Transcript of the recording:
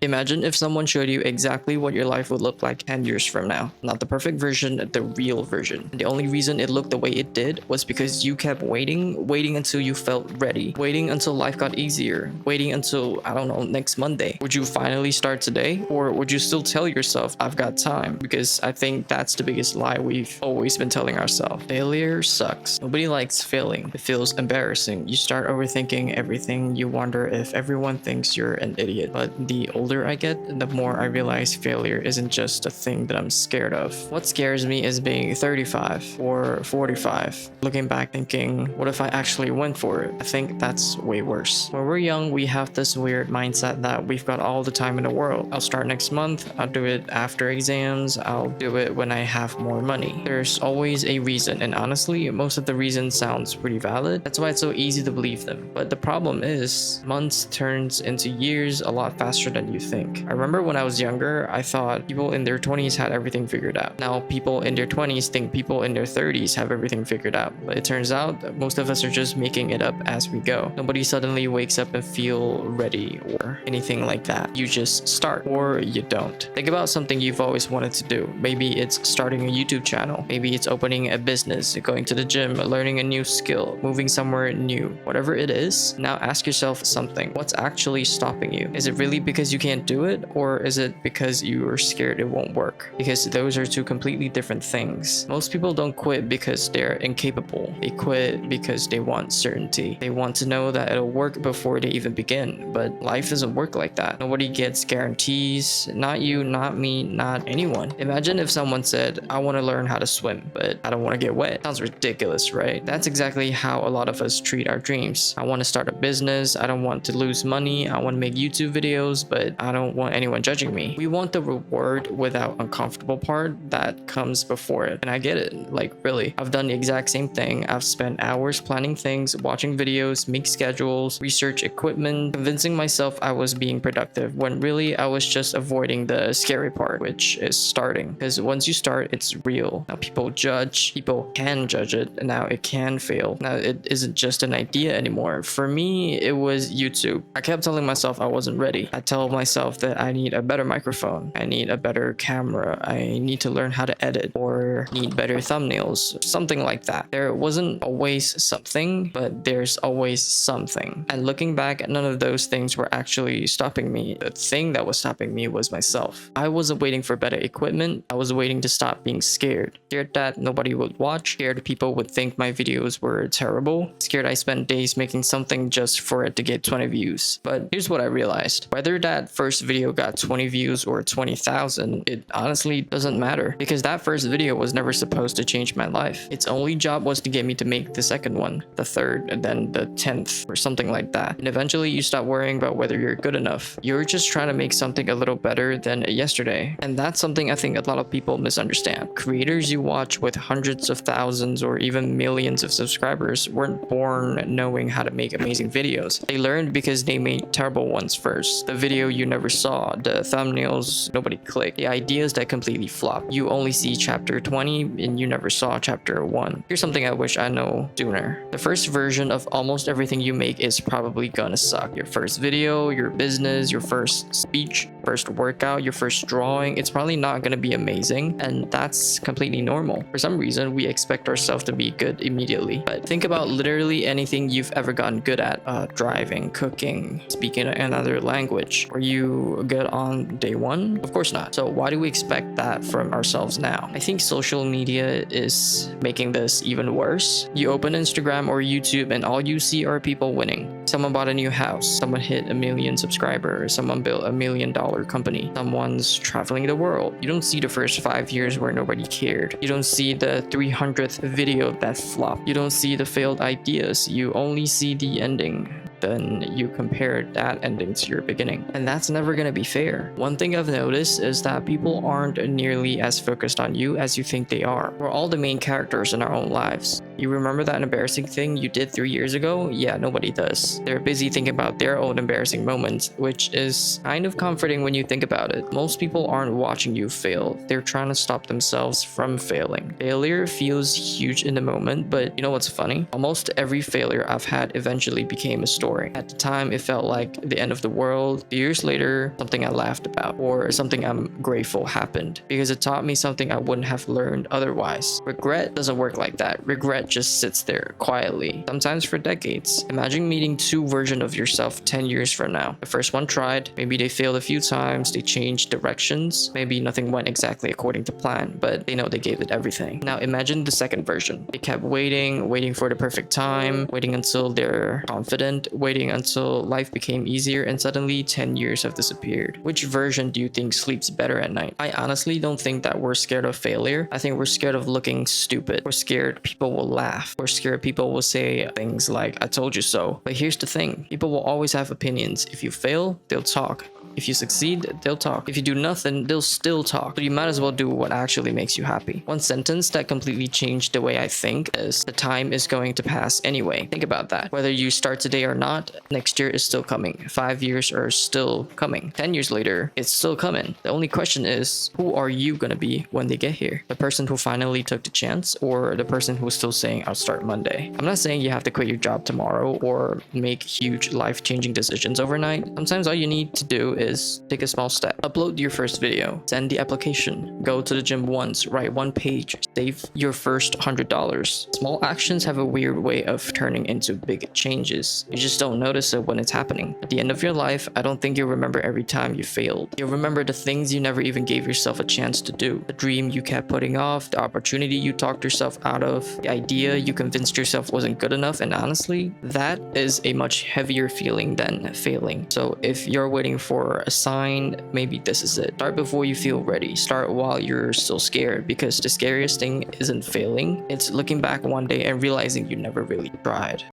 Imagine if someone showed you exactly what your life would look like 10 years from now. Not the perfect version, the real version. And the only reason it looked the way it did was because you kept waiting until you felt ready, waiting until life got easier, waiting until, I don't know, next Monday. Would you finally start today? Or would you still tell yourself, I've got time? Because I think that's the biggest lie we've always been telling ourselves. Failure sucks. Nobody likes failing. It feels embarrassing. You start overthinking everything. You wonder if everyone thinks you're an idiot. But the older I get, the more I realize failure isn't just a thing that I'm scared of. What scares me is being 35 or 45, looking back thinking, what if I actually went for it? I think that's way worse. When we're young, we have this weird mindset that we've got all the time in the world. I'll start next month. I'll do it after exams. I'll do it when I have more money. There's always a reason, and honestly, most of the reasons sounds pretty valid. That's why it's so easy to believe them. But the problem is, months turns into years a lot faster than you think. I remember when I was younger, I thought people in their 20s had everything figured out. Now people in their 20s think people in their 30s have everything figured out. But it turns out that most of us are just making it up as we go. Nobody suddenly wakes up and feel ready or anything like that. You just start or you don't. Think about something you've always wanted to do. Maybe it's starting a YouTube channel. Maybe it's opening a business, going to the gym, learning a new skill, moving somewhere new. Whatever it is, now ask yourself something. What's actually stopping you? Is it really because you can't do it, or is it because you are scared it won't work? Because those are two completely different things. Most people don't quit because they're incapable. They quit because they want certainty. They want to know that it'll work before they even begin. But life doesn't work like that. Nobody gets guarantees. Not you, not me, not anyone. Imagine if someone said, I want to learn how to swim, but I don't want to get wet. Sounds ridiculous, right? That's exactly how a lot of us treat our dreams. I want to start a business. I don't want to lose money. I want to make YouTube videos, but I don't want anyone judging me. We want the reward without uncomfortable part that comes before it. And I get it. Like, really. I've done the exact same thing. I've spent hours planning things, watching videos, make schedules, research equipment, convincing myself I was being productive when really I was just avoiding the scary part, which is starting. Because once you start, it's real. Now people judge, people can judge it, and now it can fail. Now it isn't just an idea anymore. For me, it was YouTube. I kept telling myself I wasn't ready. I tell myself that I need a better microphone, I need a better camera, I need to learn how to edit, or need better thumbnails, something like that. There wasn't always something, but there's always something. And looking back, none of those things were actually stopping me. The thing that was stopping me was myself. I wasn't waiting for better equipment. I was waiting to stop being scared. Scared that nobody would watch, scared people would think my videos were terrible, scared I spent days making something just for it to get 20 views. But here's what I realized. Whether that first video got 20 views or 20,000, it honestly doesn't matter, because that first video was never supposed to change my life. Its only job was to get me to make the second one, the third, and then the 10th, or something like that. And eventually you stop worrying about whether you're good enough. You're just trying to make something a little better than yesterday. And that's something I think a lot of people misunderstand. Creators you watch with hundreds of thousands or even millions of subscribers weren't born knowing how to make amazing videos. They learned because they made terrible ones first. The video you never saw, the thumbnails nobody clicked, the ideas that completely flopped. You only see chapter 20 and you never saw chapter 1. Here's something I wish I know sooner. The first version of almost everything you make is probably gonna suck. Your first video, your business, your first speech, first workout, your first drawing, it's probably not gonna be amazing, and that's completely normal. For some reason, we expect ourselves to be good immediately. But think about literally anything you've ever gotten good at. Driving, cooking, speaking another language. Were you good on day one? Of course not. So why do we expect that from ourselves now? I think social media is making this even worse. You open Instagram or YouTube and all you see are people winning. Someone bought a new house, someone hit 1 million subscribers, someone built $1 million company, someone's traveling the world. You don't see the first 5 years where nobody cared. You don't see the 300th video that flopped. You don't see the failed ideas. You only see the ending. Then you compare that ending to your beginning. And that's never gonna be fair. One thing I've noticed is that people aren't nearly as focused on you as you think they are. We're all the main characters in our own lives. You remember that embarrassing thing you did 3 years ago? Yeah, nobody does. They're busy thinking about their own embarrassing moments, which is kind of comforting when you think about it. Most people aren't watching you fail. They're trying to stop themselves from failing. Failure feels huge in the moment, but you know what's funny? Almost every failure I've had eventually became a story. story. At the time, it felt like the end of the world. Years later, something I laughed about or something I'm grateful happened because it taught me something I wouldn't have learned otherwise. Regret doesn't work like that. Regret just sits there quietly, sometimes for decades. Imagine meeting two versions of yourself 10 years from now. The first one tried, maybe they failed a few times, they changed directions, maybe nothing went exactly according to plan, but they know they gave it everything. Now imagine the second version. They kept waiting for the perfect time, waiting until they're confident, waiting until life became easier, and suddenly 10 years have disappeared. Which version do you think sleeps better at night? I honestly don't think that we're scared of failure. I think we're scared of looking stupid. We're scared people will laugh. We're scared people will say things like, I told you so. But here's the thing, people will always have opinions. If you fail, they'll talk. If you succeed, they'll talk. If you do nothing, they'll still talk. So you might as well do what actually makes you happy. One sentence that completely changed the way I think is, the time is going to pass anyway. Think about that. Whether you start today or not, next year is still coming. 5 years are still coming. 10 years later, it's still coming. The only question is, who are you gonna be when they get here? The person who finally took the chance, or the person who's still saying, I'll start Monday? I'm not saying you have to quit your job tomorrow or make huge life-changing decisions overnight. Sometimes all you need to do is take a small step. Upload your first video, send the application, go to the gym once, write one page, save your first $100. Small actions have a weird way of turning into big changes. You just don't notice it when it's happening. At the end of your life, I don't think you'll remember every time you failed. You'll remember the things you never even gave yourself a chance to do. The dream you kept putting off, the opportunity you talked yourself out of, the idea you convinced yourself wasn't good enough, and honestly, that is a much heavier feeling than failing. So if you're waiting for a sign, maybe this is it. Start before you feel ready. Start while you're still scared, because the scariest thing isn't failing, it's looking back one day and realizing you never really tried.